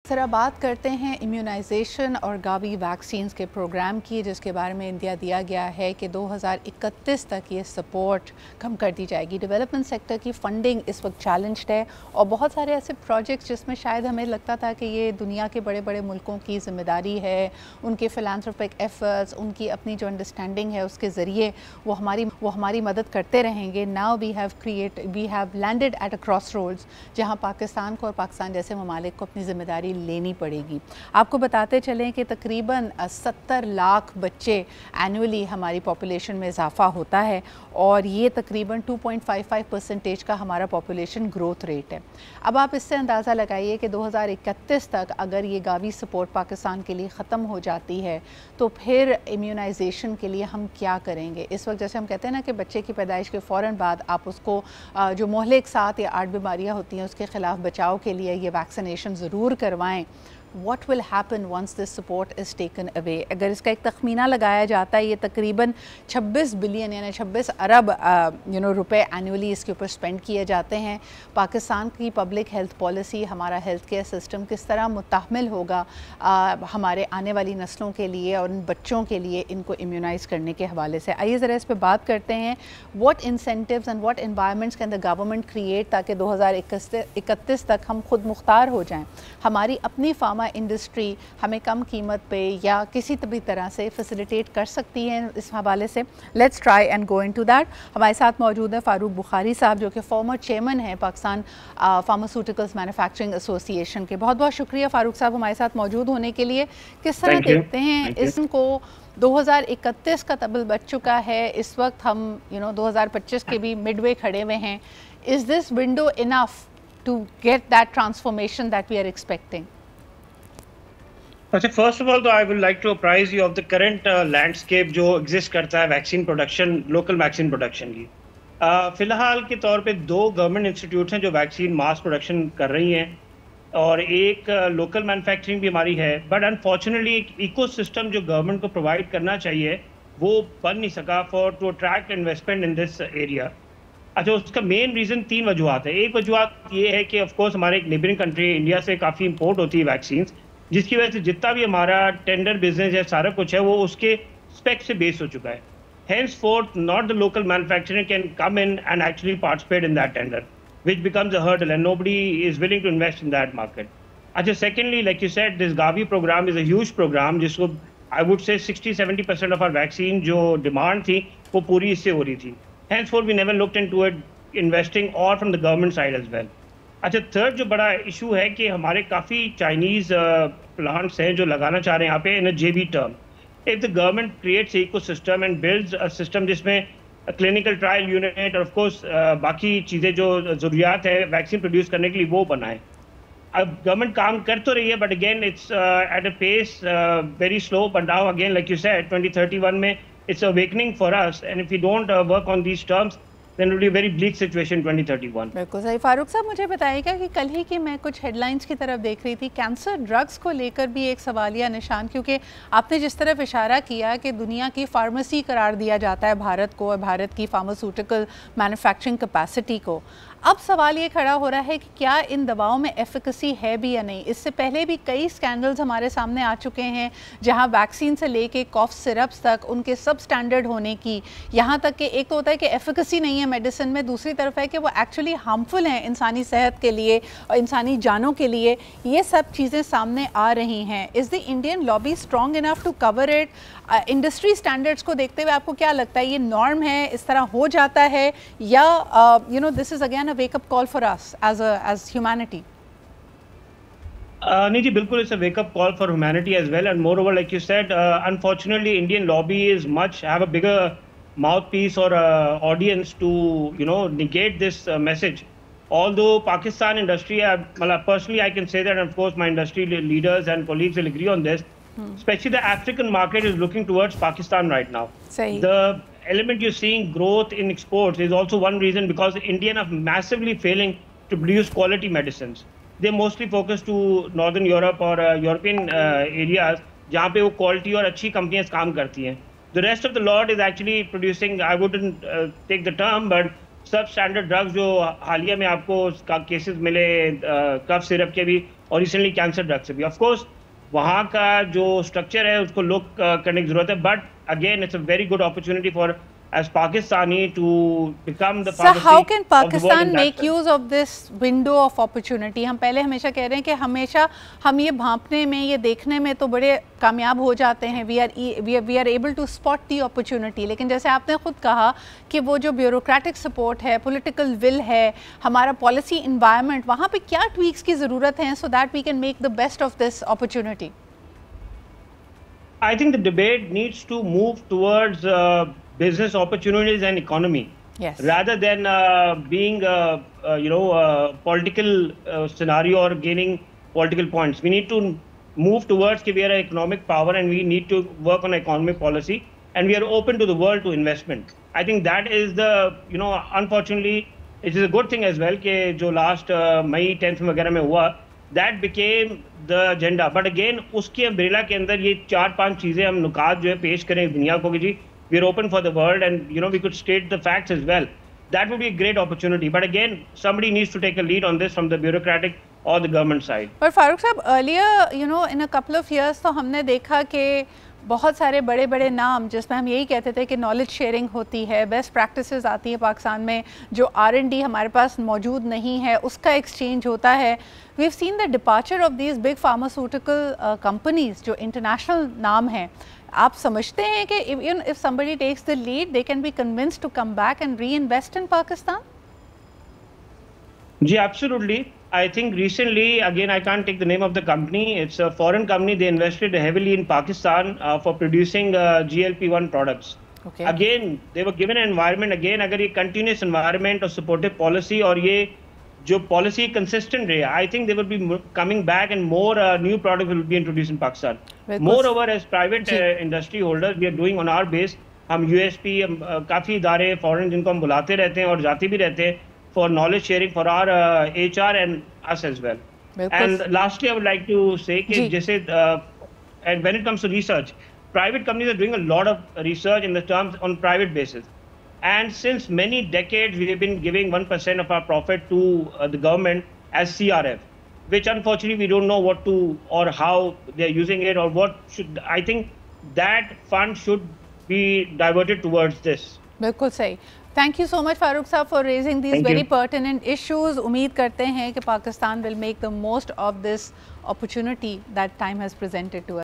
ज़रा बात करते हैं इम्यूनाइजेशन और गावी वैक्सीन्स के प्रोग्राम की, जिसके बारे में इंडिया दिया गया है कि 2031 तक ये सपोर्ट कम कर दी जाएगी। डेवलपमेंट सेक्टर की फंडिंग इस वक्त चैलेंज्ड है और बहुत सारे ऐसे प्रोजेक्ट्स जिसमें शायद हमें लगता था कि ये दुनिया के बड़े बड़े मुल्कों की ज़िम्मेदारी है, उनके फिलांथ्रोपिक एफर्ट्स, उनकी अपनी जो अंडरस्टैंडिंग है उसके ज़रिए वो हमारी मदद करते रहेंगे। Now we have landed at a crossroads जहाँ पाकिस्तान को और पाकिस्तान जैसे ममालिक को अपनी ज़िम्मेदारी लेनी पड़ेगी। आपको बताते चलें कि तकरीबन 70 लाख बच्चे एनुअली हमारी पॉपुलेशन में इजाफा होता है और ये तकरीबन 2.55% का हमारा पॉपुलेशन ग्रोथ रेट है। अब आप इससे अंदाज़ा लगाइए कि 2031 तक अगर ये गावी सपोर्ट पाकिस्तान के लिए ख़त्म हो जाती है तो फिर इम्यूनाइजेशन के लिए हम क्या करेंगे। इस वक्त जैसे हम कहते हैं ना कि बच्चे की पैदाइश के फ़ौरन बाद आप उसको जो मोहलिक 7 या 8 बीमारियाँ होती हैं उसके ख़िलाफ़ बचाव के लिए ये वैक्सीनेशन ज़रूर करवाएं। What will happen once this support is taken away? अगर इसका एक तखमीना लगाया जाता है, ये तकरीबन 26 बिलियन यानी 26 अरब रुपए एनुअली इसके ऊपर स्पेंड किए जाते हैं। पाकिस्तान की पब्लिक हेल्थ पॉलिसी, हमारा हेल्थ केयर सिस्टम किस तरह मुतहम्मिल होगा हमारे आने वाली नस्लों के लिए और उन बच्चों के लिए इनको इम्यूनाइज़ करने के हवाले से। आइए ज़रा इस पर बात करते हैं। What incentives and what environments can the government create ताकि 2031 तक हम खुद मुख्तार हो जाएँ, हमारी अपनी फार्मा इंडस्ट्री हमें कम कीमत पे या किसी भी तरह से फैसिलिटेट कर सकती है। इस हवाले से let's try and go into that. हमारे साथ मौजूद हैं फ़ारूक बुखारी साहब जो कि फॉर्मर चेयरमैन हैं पाकिस्तान फार्मास्यूटिकल्स मैन्युफैक्चरिंग एसोसिएशन के। बहुत बहुत शुक्रिया फ़ारूक साहब हमारे साथ मौजूद होने के लिए। किस तरह देखते हैं इसको? 2031 का तबल बच चुका है, इस वक्त हम 2025 के भी मिडवे खड़े हुए हैं। Is this window enough to get that transformation that we are expecting? अच्छा, फर्स्ट ऑफ ऑल तो I would like to apprise you of the current landscape जो एग्जिस्ट करता है vaccine production, local vaccine production की। फिलहाल के तौर पे 2 गवर्नमेंट इंस्टीट्यूट्स हैं जो वैक्सीन मास प्रोडक्शन कर रही हैं और एक लोकल मैन्युफैक्चरिंग भी हमारी है। बट अनफॉर्चुनेटली एक इकोसिस्टम जो गवर्नमेंट को प्रोवाइड करना चाहिए वो बन नहीं सका for to attract investment in this area. अच्छा, उसका मेन रीज़न 3 वजूहत है। एक वजूहत ये है कि ऑफकोर्स हमारे एक नेबरिंग कंट्री इंडिया से काफ़ी इंपोर्ट होती है वैक्सीन, जिसकी वजह से जितना भी हमारा टेंडर बिजनेस है सारा कुछ है वो उसके स्पेक से बेस हो चुका है। Henceforth, not the local manufacturer can come in and actually participate in that tender, which becomes a hurdle and nobody is willing to invest in that market. अच्छा, secondly, like you said, this Gavi program is a huge program जिसको I would say 60-70% of our vaccine जो demand थी वो पूरी इससे हो रही थी। Henceforth, we never looked into it investing or from the government side as well. अच्छा, थर्ड जो बड़ा इशू है कि हमारे काफ़ी चाइनीज़ प्लांट्स हैं जो लगाना चाह रहे हैं यहाँ पे in a JB term. If the government creates ecosystem and builds a system जिसमें क्लिनिकल ट्रायल यूनिट और ऑफ कोर्स बाकी चीज़ें जो ज़रूरियात है वैक्सीन प्रोड्यूस करने के लिए वो बनाए। अब गवर्नमेंट काम कर तो रही है but again it's at a pace very slow. But now again like you said 2031 में it's awakening for us and if you don't work on these terms then it will be a very bleak situation 2031। बिल्कुल सही। फारूक साहब मुझे बताइएगा कि कल ही की मैं कुछ हेडलाइंस की तरफ देख रही थी, कैंसर ड्रग्स को लेकर भी एक सवालिया निशान, क्योंकि आपने जिस तरफ इशारा किया कि दुनिया की फार्मेसी करार दिया जाता है भारत को और भारत की फार्मास्यूटिकल मैन्युफैक्चरिंग कैपेसिटी को। अब सवाल ये खड़ा हो रहा है कि क्या इन दवाओं में एफिकेसी है भी या नहीं। इससे पहले भी कई स्कैंडल्स हमारे सामने आ चुके हैं जहां वैक्सीन से लेके कॉफ सिरप्स तक उनके सब स्टैंडर्ड होने की, यहां तक कि एक तो होता है कि एफिकेसी नहीं है मेडिसिन में, दूसरी तरफ है कि वो एक्चुअली हार्मफुल हैं इंसानी सेहत के लिए और इंसानी जानों के लिए। ये सब चीज़ें सामने आ रही हैं। Is the Indian lobby strong enough to cover it? Industry standards को देखते हुए आपको क्या लगता है, ये नॉर्म है, इस तरह हो जाता है, या this is again a wake up call for us as humanity? नहीं जी, बिल्कुल it's a wake up call for humanity as well, and moreover like you said, unfortunately Indian lobby is have a bigger mouthpiece or audience to negate this message. Although Pakistan industry, personally I can say that, and of course my industry leaders and colleagues will agree on this, especially the African market is looking towards Pakistan right now. The element you're seeing growth in exports is also one reason because India are massively failing to produce quality medicines. They're mostly focused to Northern Europe or European areas जहाँ पे वो quality और अच्छी companies काम करती हैं. The rest of the lot is actually producing, I wouldn't take the term, but सब standard drugs जो हालिया में आपको केसेस मिले कफ सिरप के भी और रिसेंटली कैंसर ड्रग्स से भी, ऑफ कोर्स वहाँ का जो स्ट्रक्चर है उसको लुक करने की जरूरत है, but again it's a very good opportunity for as Pakistani to become the So how can of the world Pakistan in that make sense. use of this window of opportunity? हम पहले हमेशा कह रहे हैं कि हमेशा हम ये भांपने में, ये देखने में तो बड़े कामयाब हो जाते हैं, we are able to spot the opportunity, लेकिन जैसे आपने खुद कहा कि वो जो ब्यूरोक्रेटिक सपोर्ट है, पॉलिटिकल विल है, हमारा पॉलिसी इन्वायरमेंट, वहाँ पे क्या ट्वीक्स की ज़रूरत है so that we can make the best of this opportunity? I think the debate needs to move towards business opportunities and economy, yes, rather than being political scenario or gaining political points. We need to move towards that we are an economic power and we need to work on economic policy, and we are open to the world to investment. I think that is the, unfortunately it is a good thing as well कि जो last May 10th वगैरह में हुआ, that became the agenda. But again उसकी umbrella के अंदर ये 4-5 चीजें हम नुकात जो है पेश करें दुनिया को कि जी we are open for the world, and we could state the facts as well. That would be a great opportunity. But again, somebody needs to take a lead on this from the bureaucratic or the government side. But Farooq साहब, earlier in a couple of years तो हमने देखा कि बहुत सारे बड़े बड़े नाम जिसमें हम यही कहते थे कि नॉलेज शेयरिंग होती है, बेस्ट प्रैक्टिसेस आती है पाकिस्तान में, जो R&D हमारे पास मौजूद नहीं है उसका एक्सचेंज होता है. We have seen the departure of these big pharmaceutical companies जो इंटरनेशनल नाम हैं. आप समझते हैं कि if somebody takes the lead, they can be convinced to come back and reinvest in Pakistan? Ji, absolutely. I think recently, again, I can't take the name of the company. It's a foreign company. They invested heavily in Pakistan for producing GLP-1 products. Okay. Again, they were given an environment. Again, अगर ये continuous environment और supportive policy और ये जो policy consistent रहे, I think they will be coming back and more new products will be introduced in Pakistan. Moreover, as private industry holders, we are doing on our base. हम USP काफी इदारे foreign जिनको हम बुलाते रहते हैं और जाते भी रहते हैं for knowledge sharing for our HR and us as well. And lastly, I would like to say कि जैसे and when it comes to research, private companies are doing a lot of research in the terms on private basis. And since many decades, we have been giving 1% of our profit to the government as CRF, which unfortunately we don't know what to or how they're using it or what should. I think that fund should be diverted towards this. बिल्कुल सही. Thank you so much, Farooq Saab, for raising these very pertinent issues. उम्मीद करते हैं कि Pakistan will make the most of this opportunity that time has presented to us.